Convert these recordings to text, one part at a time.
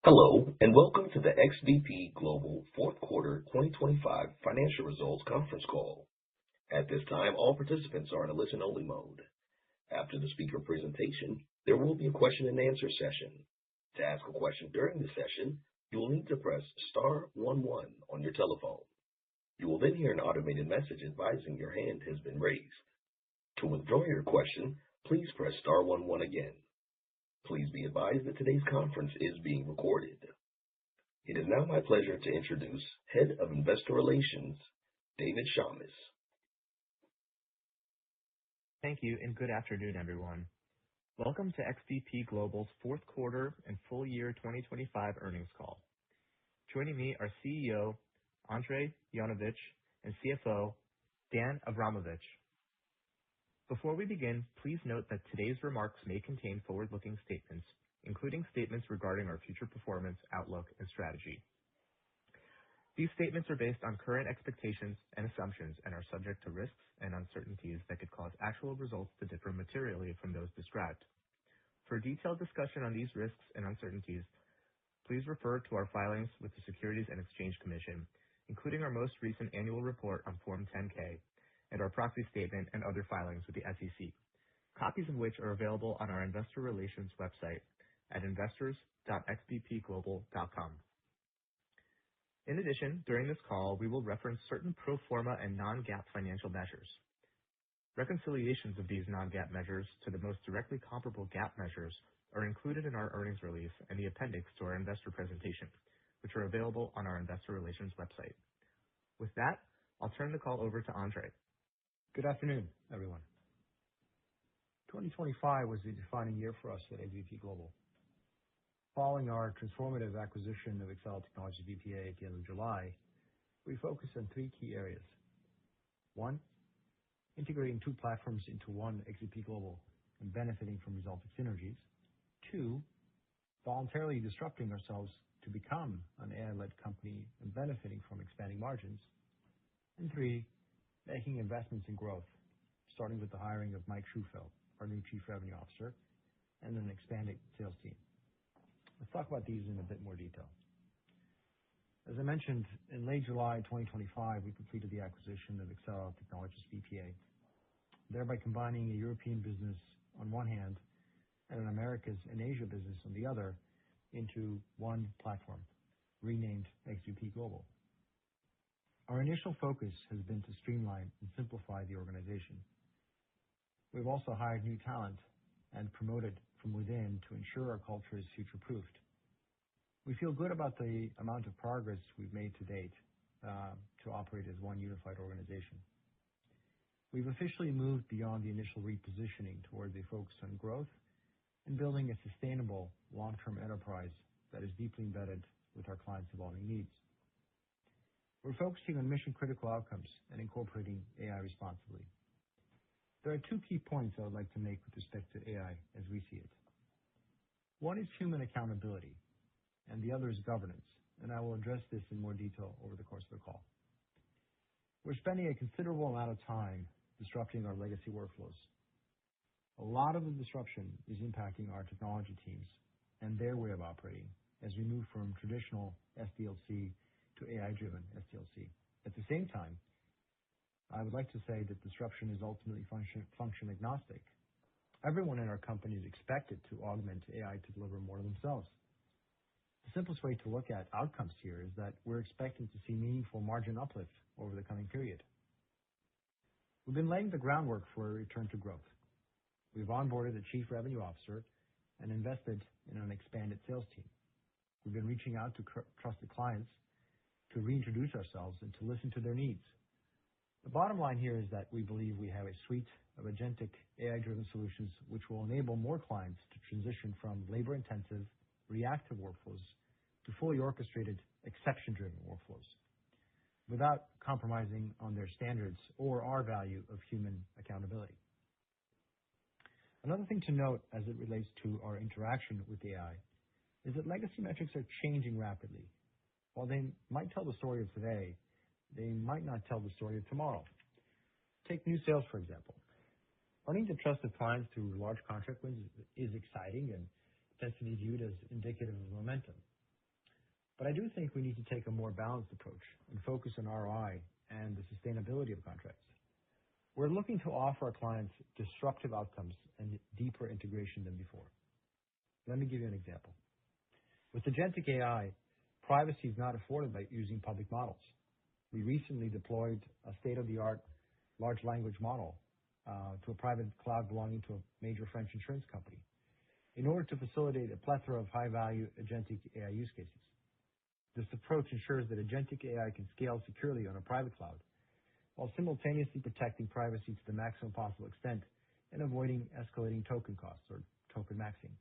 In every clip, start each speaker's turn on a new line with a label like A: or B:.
A: Hello, and welcome to the XBP Global Fourth Quarter 2025 Financial Results Conference Call. At this time, all participants are in a listen-only mode. After the speaker presentation, there will be a question-and-answer session. To ask a question during the session, you will need to press star 11 on your telephone. You will then hear an automated message advising your hand has been raised. To withdraw your question, please press star 11 again. Please be advised that today's conference is being recorded. It is now my pleasure to introduce Head of Investor Relations, David Shamis.
B: Thank you, and good afternoon, everyone. Welcome to XBP Global's Fourth Quarter and Full Year 2025 Earnings Call. Joining me are CEO Andrej Jonovic and CFO Dan Avramovich. Before we begin, please note that today's remarks may contain forward-looking statements, including statements regarding our future performance, outlook, and strategy. These statements are based on current expectations and assumptions and are subject to risks and uncertainties that could cause actual results to differ materially from those described. For a detailed discussion on these risks and uncertainties, please refer to our filings with the Securities and Exchange Commission, including our most recent annual report on Form 10-K, and our proxy statement and other filings with the SEC, copies of which are available on our investor relations website at investors.xbpglobal.com. In addition, during this call, we will reference certain pro forma and non-GAAP financial measures. Reconciliations of these non-GAAP measures to the most directly comparable GAAP measures are included in our earnings release and the appendix to our investor presentation, which are available on our investor relations website. With that, I'll turn the call over to Andrej.
C: Good afternoon, everyone. 2025 was a defining year for us at XBP Global. Following our transformative acquisition of Accel Technologies BPA at the end of July, we focused on three key areas. One, integrating two platforms into one XBP Global and benefiting from resulting synergies. Two, voluntarily disrupting ourselves to become an AI-led company and benefiting from expanding margins. And three, making investments in growth, starting with the hiring of Mike Schufelt, our new Chief Revenue Officer, and an expanded sales team. Let's talk about these in a bit more detail. As I mentioned, in late July 2025, we completed the acquisition of Accel Technologies BPA, thereby combining a European business on one hand and an Americas and Asia business on the other into one platform, renamed XBP Global. Our initial focus has been to streamline and simplify the organization. We've also hired new talent and promoted from within to ensure our culture is future-proofed. We feel good about the amount of progress we've made to date to operate as one unified organization. We've officially moved beyond the initial repositioning towards a focus on growth and building a sustainable long-term enterprise that is deeply embedded with our clients' evolving needs. We're focusing on mission-critical outcomes and incorporating AI responsibly. There are two key points I would like to make with respect to AI as we see it. One is human accountability, and the other is governance, and I will address this in more detail over the course of the call. We're spending a considerable amount of time disrupting our legacy workflows. A lot of the disruption is impacting our technology teams and their way of operating as we move from traditional SDLC to AI-driven SDLC. At the same time, I would like to say that disruption is ultimately function agnostic. Everyone in our company is expected to augment AI to deliver more to themselves. The simplest way to look at outcomes here is that we're expecting to see meaningful margin uplift over the coming period. We've been laying the groundwork for a return to growth. We've onboarded a Chief Revenue Officer and invested in an expanded sales team. We've been reaching out to trusted clients to reintroduce ourselves and to listen to their needs. The bottom line here is that we believe we have a suite of agentic AI-driven solutions which will enable more clients to transition from labor-intensive, reactive workflows to fully orchestrated, exception-driven workflows without compromising on their standards or our value of human accountability. Another thing to note as it relates to our interaction with AI is that legacy metrics are changing rapidly. While they might tell the story of today, they might not tell the story of tomorrow. Take new sales, for example. Earning the trust of clients through large contract wins is exciting and tends to be viewed as indicative of momentum. But I do think we need to take a more balanced approach and focus on ROI and the sustainability of contracts. We're looking to offer our clients disruptive outcomes and deeper integration than before. Let me give you an example. With agentic AI, privacy is not afforded by using public models. We recently deployed a state-of-the-art large language model to a private cloud belonging to a major French insurance company in order to facilitate a plethora of high-value agentic AI use cases. This approach ensures that agentic AI can scale securely on a private cloud while simultaneously protecting privacy to the maximum possible extent and avoiding escalating token costs or token maxing.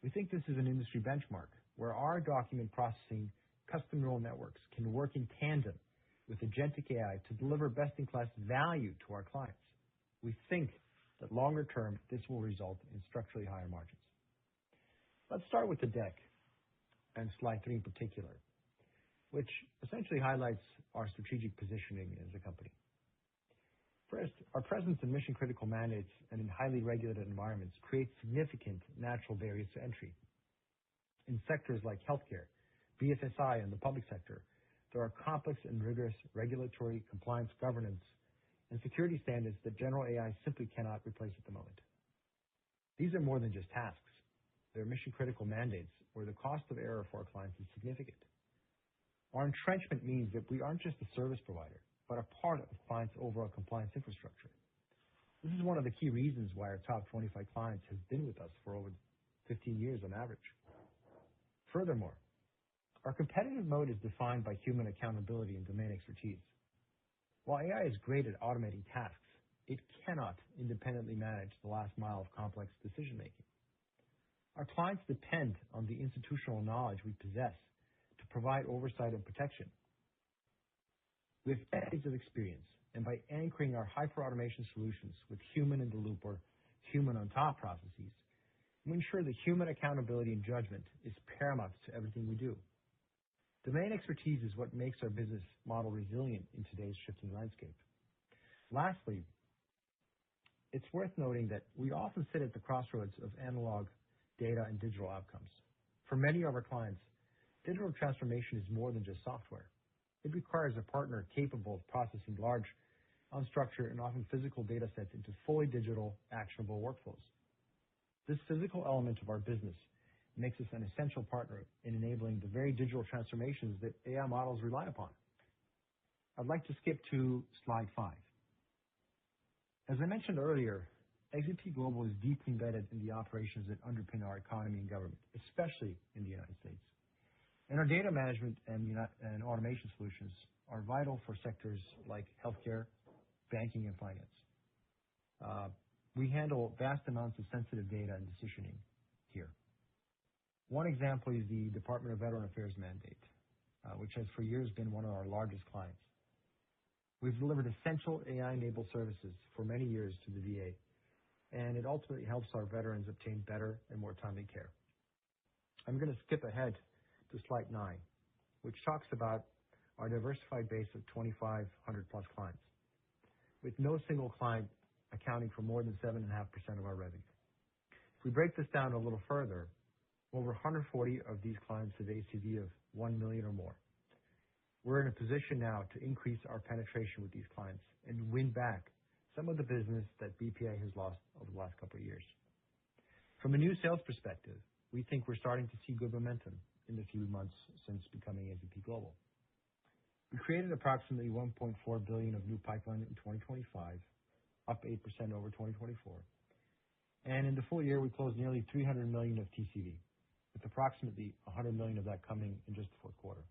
C: We think this is an industry benchmark where our document processing custom neural networks can work in tandem with agentic AI to deliver best-in-class value to our clients. We think that longer term, this will result in structurally higher margins. Let's start with the deck and slide 3 in particular, which essentially highlights our strategic positioning as a company. First, our presence in mission-critical mandates and in highly regulated environments creates significant natural barriers to entry. In sectors like healthcare, BFSI, and the public sector, there are complex and rigorous regulatory compliance, governance, and security standards that general AI simply cannot replace at the moment. These are more than just tasks. They're mission-critical mandates where the cost of error for our clients is significant. Our entrenchment means that we aren't just a service provider, but a part of clients' overall compliance infrastructure. This is one of the key reasons why our top 25 clients have been with us for over 15 years on average. Furthermore, our competitive mode is defined by human accountability and domain expertise. While AI is great at automating tasks, it cannot independently manage the last mile of complex decision-making. Our clients depend on the institutional knowledge we possess to provide oversight and protection. With decades of experience, and by anchoring our hyper-automation solutions with human-in-the-loop or human-on-top processes, we ensure that human accountability and judgment is paramount to everything we do. Domain expertise is what makes our business model resilient in today's shifting landscape. Lastly, it's worth noting that we often sit at the crossroads of analog data and digital outcomes. For many of our clients, digital transformation is more than just software. It requires a partner capable of processing large, unstructured, and often physical data sets into fully digital, actionable workflows. This physical element of our business makes us an essential partner in enabling the very digital transformations that AI models rely upon. I'd like to skip to slide 5. As I mentioned earlier, XBP Global is deeply embedded in the operations that underpin our economy and government, especially in the United States. And our data management and automation solutions are vital for sectors like healthcare, banking, and finance. We handle vast amounts of sensitive data and decisioning here. One example is the Department of Veteran Affairs mandate, which has for years been one of our largest clients. We've delivered essential AI-enabled services for many years to the VA, and it ultimately helps our veterans obtain better and more timely care. I'm going to skip ahead to slide 9, which talks about our diversified base of 2,500 plus clients, with no single client accounting for more than 7.5% of our revenue. If we break this down a little further, over 140 of these clients have ACV of 1 million or more. We're in a position now to increase our penetration with these clients and win back some of the business that BPA has lost over the last couple of years. From a new sales perspective, we think we're starting to see good momentum in the few months since becoming XBP Global. We created approximately 1.4 billion of new pipeline in 2025, up 8% over 2024. And in the full year, we closed nearly 300 million of TCV, with approximately 100 million of that coming in just the fourth quarter.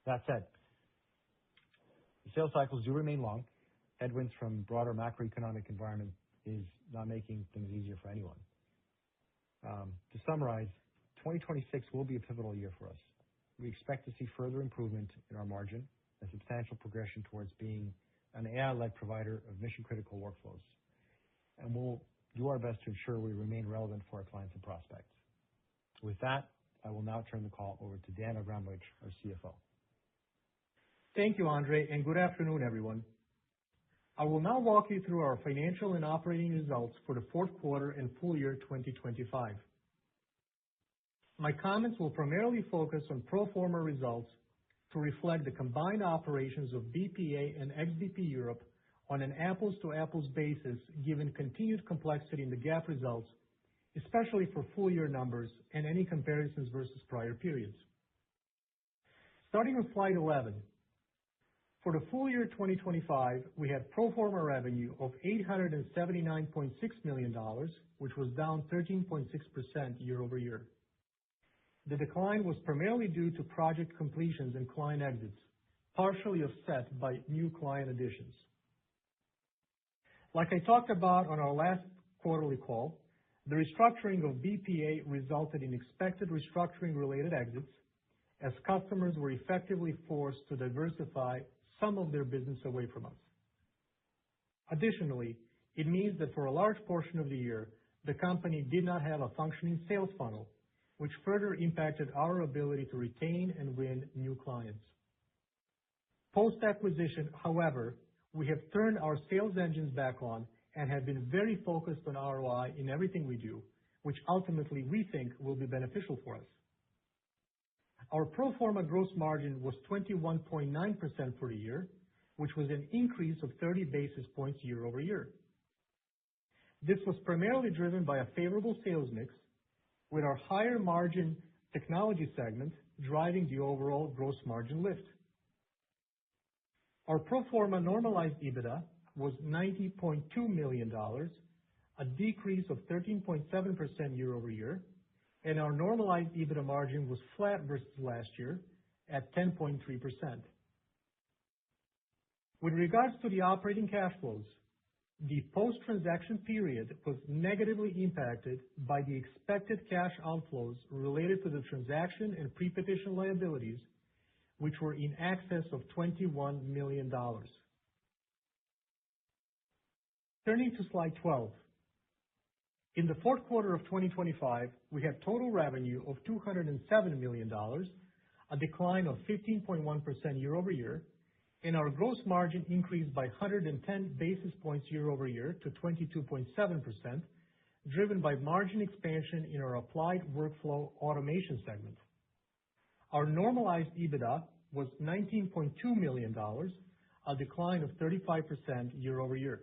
C: That said, the sales cycles do remain long. Headwinds from broader macroeconomic environment is not making things easier for anyone. To summarize, 2026 will be a pivotal year for us. We expect to see further improvement in our margin, a substantial progression towards being an AI-led provider of mission-critical workflows. And we'll do our best to ensure we remain relevant for our clients and prospects. With that, I will now turn the call over to Dan Abramovich, our CFO.
D: Thank you, Andre, and good afternoon, everyone. I will now walk you through our financial and operating results for the fourth quarter and full year 2025. My comments will primarily focus on pro forma results to reflect the combined operations of BPA and XBP Europe on an apples-to-apples basis, given continued complexity in the GAAP results, especially for full year numbers and any comparisons versus prior periods. Starting with slide 11. For the full year 2025, we had pro forma revenue of $879.6 million, which was down 13.6% year-over-year. The decline was primarily due to project completions and client exits, partially offset by new client additions. Like I talked about on our last quarterly call, the restructuring of BPA resulted in expected restructuring-related exits as customers were effectively forced to diversify some of their business away from us. Additionally, it means that for a large portion of the year, the company did not have a functioning sales funnel, which further impacted our ability to retain and win new clients. Post-acquisition, however, we have turned our sales engines back on and have been very focused on ROI in everything we do, which ultimately we think will be beneficial for us. Our pro forma gross margin was 21.9% for the year, which was an increase of 30 basis points year-over-year. This was primarily driven by a favorable sales mix, with our higher margin technology segment driving the overall gross margin lift. Our pro forma normalized EBITDA was $90.2 million, a decrease of 13.7% year-over-year, and our normalized EBITDA margin was flat versus last year at 10.3%. With regards to the operating cash flows, the post-transaction period was negatively impacted by the expected cash outflows related to the transaction and pre-petition liabilities, which were in excess of $21 million. Turning to slide 12. In the fourth quarter of 2025, we had total revenue of $207 million, a decline of 15.1% year-over-year, and our gross margin increased by 110 basis points year-over-year to 22.7%, driven by margin expansion in our applied workflow automation segment. Our normalized EBITDA was $19.2 million, a decline of 35% year-over-year.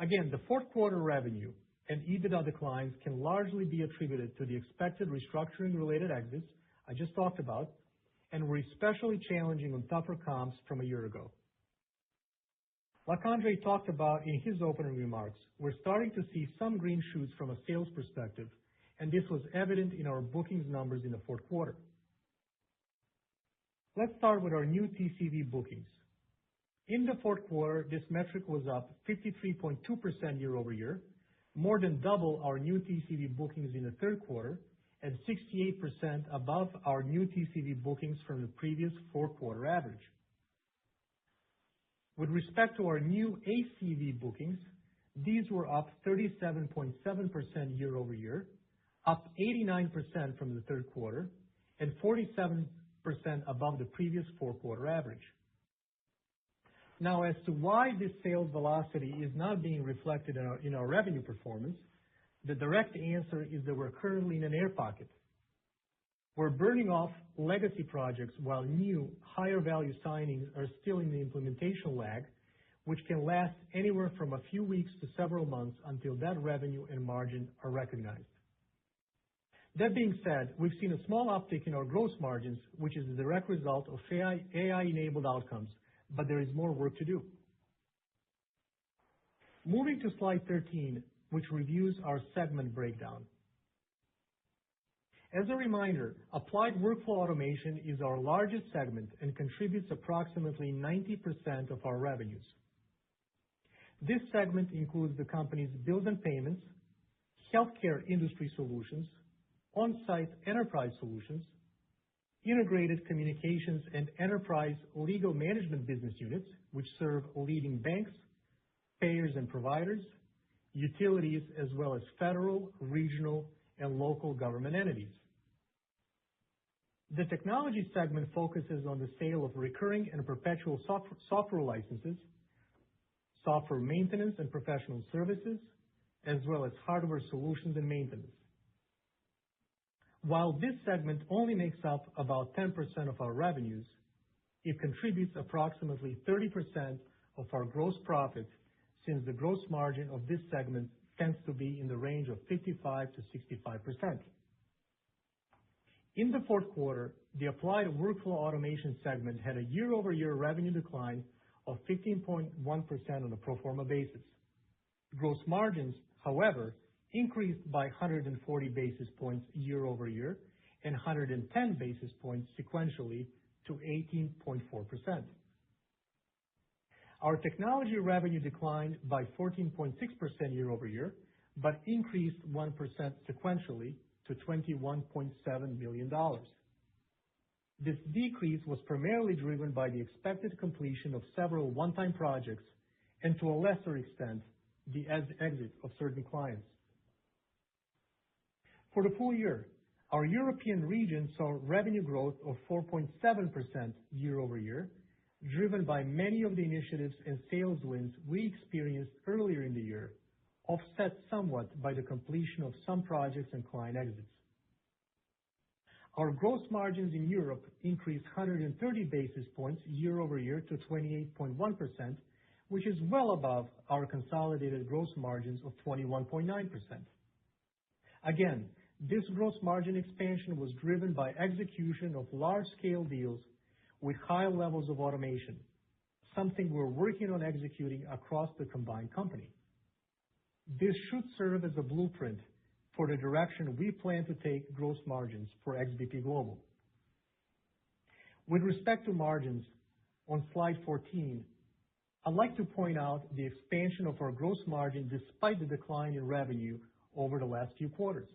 D: Again, the fourth quarter revenue and EBITDA declines can largely be attributed to the expected restructuring-related exits I just talked about, and were especially challenging on tougher comps from a year ago. Like Andre talked about in his opening remarks, we're starting to see some green shoots from a sales perspective, and this was evident in our bookings numbers in the fourth quarter. Let's start with our new TCV bookings. In the fourth quarter, this metric was up 53.2% year-over-year, more than double our new TCV bookings in the third quarter, and 68% above our new TCV bookings from the previous four-quarter average. With respect to our new ACV bookings, these were up 37.7% year-over-year, up 89% from the third quarter, and 47% above the previous four-quarter average. Now, as to why this sales velocity is not being reflected in our revenue performance, the direct answer is that we're currently in an air pocket. We're burning off legacy projects while new, higher value signings are still in the implementation lag, which can last anywhere from a few weeks to several months until that revenue and margin are recognized. That being said, we've seen a small uptick in our gross margins, which is a direct result of AI-enabled outcomes, but there is more work to do. Moving to slide 13, which reviews our segment breakdown. As a reminder, Applied Workflow Automation is our largest segment and contributes approximately 90% of our revenues. This segment includes the company's bills and payments, healthcare industry solutions, on-site enterprise solutions, integrated communications and enterprise legal management business units, which serve leading banks, payers and providers, utilities, as well as federal, regional, and local government entities. The technology segment focuses on the sale of recurring and perpetual software licenses, software maintenance and professional services, as well as hardware solutions and maintenance. While this segment only makes up about 10% of our revenues, it contributes approximately 30% of our gross profit, since the gross margin of this segment tends to be in the range of 55% to 65%. In the fourth quarter, the Applied Workflow Automation segment had a year-over-year revenue decline of 15.1% on a pro forma basis. Gross margins, however, increased by 140 basis points year-over-year and 110 basis points sequentially to 18.4%. Our technology revenue declined by 14.6% year-over-year, but increased 1% sequentially to $21.7 million. This decrease was primarily driven by the expected completion of several one-time projects and, to a lesser extent, the exit of certain clients. For the full year, our European region saw revenue growth of 4.7% year-over-year, driven by many of the initiatives and sales wins we experienced earlier in the year, offset somewhat by the completion of some projects and client exits. Our gross margins in Europe increased 130 basis points year-over-year to 28.1%, which is well above our consolidated gross margins of 21.9%. Again, this gross margin expansion was driven by execution of large-scale deals with high levels of automation, something we're working on executing across the combined company. This should serve as a blueprint for the direction we plan to take gross margins for XBP Global. With respect to margins, on slide 14, I'd like to point out the expansion of our gross margin despite the decline in revenue over the last few quarters.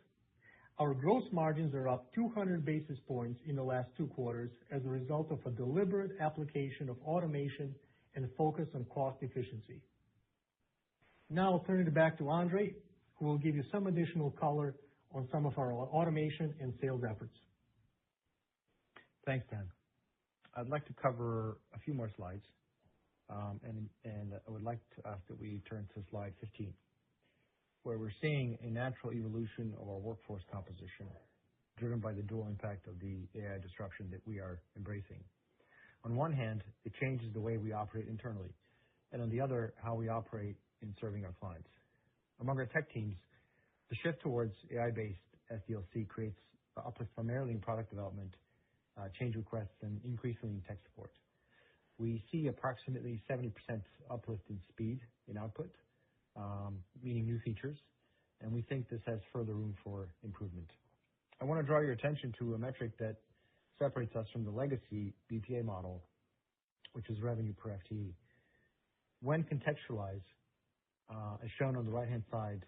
D: Our gross margins are up 200 basis points in the last 2 quarters as a result of a deliberate application of automation and focus on cost efficiency. Now I'll turn it back to Andre, who will give you some additional color on some of our automation and sales efforts.
C: Thanks, Dan. I'd like to cover a few more slides, and I would like to ask that we turn to slide 15, where we're seeing a natural evolution of our workforce composition driven by the dual impact of the AI disruption that we are embracing. On one hand, it changes the way we operate internally, and on the other, how we operate in serving our clients. Among our tech teams, the shift towards AI-based SDLC creates uplift primarily in product development, change requests, and increasingly in tech support. We see approximately 70% uplift in speed in output, meaning new features, and we think this has further room for improvement. I want to draw your attention to a metric that separates us from the legacy BPA model, which is revenue per FTE. When contextualized, as shown on the right-hand side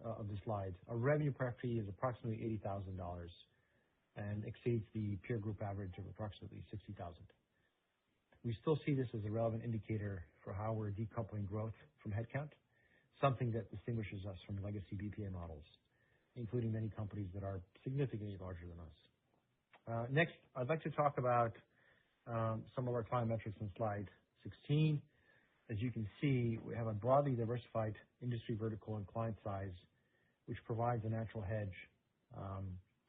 C: of the slide, our revenue per FTE is approximately $80,000 and exceeds the peer group average of approximately $60,000. We still see this as a relevant indicator for how we're decoupling growth from headcount, something that distinguishes us from legacy BPA models, including many companies that are significantly larger than us. Next, I'd like to talk about some of our client metrics on slide 16. As you can see, we have a broadly diversified industry vertical and client size, which provides a natural hedge.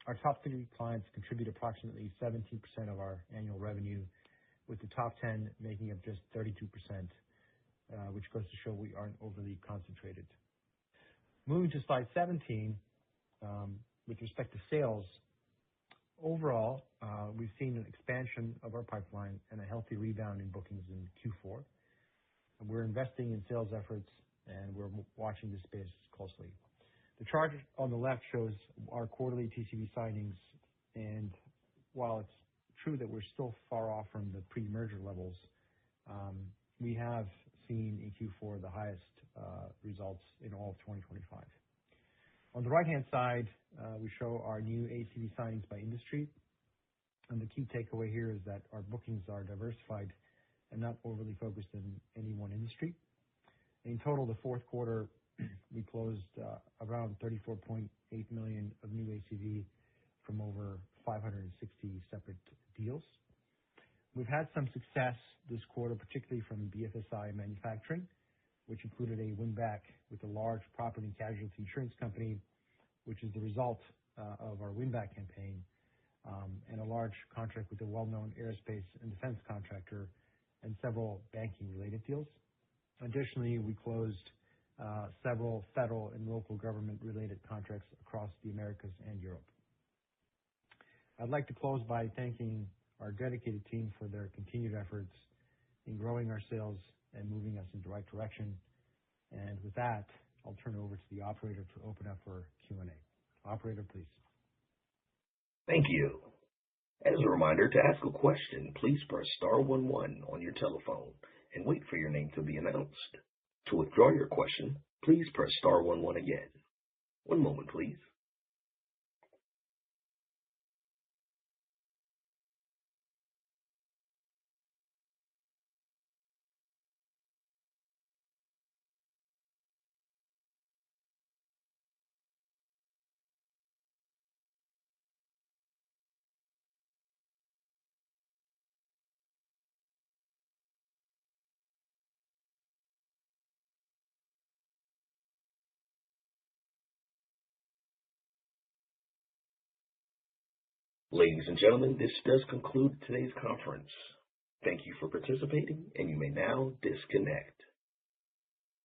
C: Our top 3 clients contribute approximately 17% of our annual revenue, with the top 10 making up just 32%, which goes to show we aren't overly concentrated. Moving to slide 17, with respect to sales, overall, we've seen an expansion of our pipeline and a healthy rebound in bookings in Q4. We're investing in sales efforts, and we're watching this space closely. The chart on the left shows our quarterly TCV signings, and while it's true that we're still far off from the pre-merger levels, we have seen in Q4 the highest results in all of 2025. On the right-hand side, we show our new ACV signings by industry, and the key takeaway here is that our bookings are diversified and not overly focused in any one industry. In total, the fourth quarter, we closed around $34.8 million of new ACV from over 560 separate deals. We've had some success this quarter, particularly from BFSI manufacturing, which included a win back with a large property and casualty insurance company, which is the result of our win-back campaign, and a large contract with a well-known aerospace and defense contractor and several banking-related deals. Additionally, we closed several federal and local government-related contracts across the Americas and Europe. I'd like to close by thanking our dedicated team for their continued efforts in growing our sales and moving us in the right direction. And with that, I'll turn it over to the operator to open up for Q&A. Operator, please.
A: Thank you. As a reminder, to ask a question, please press *11 on your telephone and wait for your name to be announced. To withdraw your question, please press *11 again. One moment, please. Ladies and gentlemen, this does conclude today's conference. Thank you for participating, and you may now disconnect.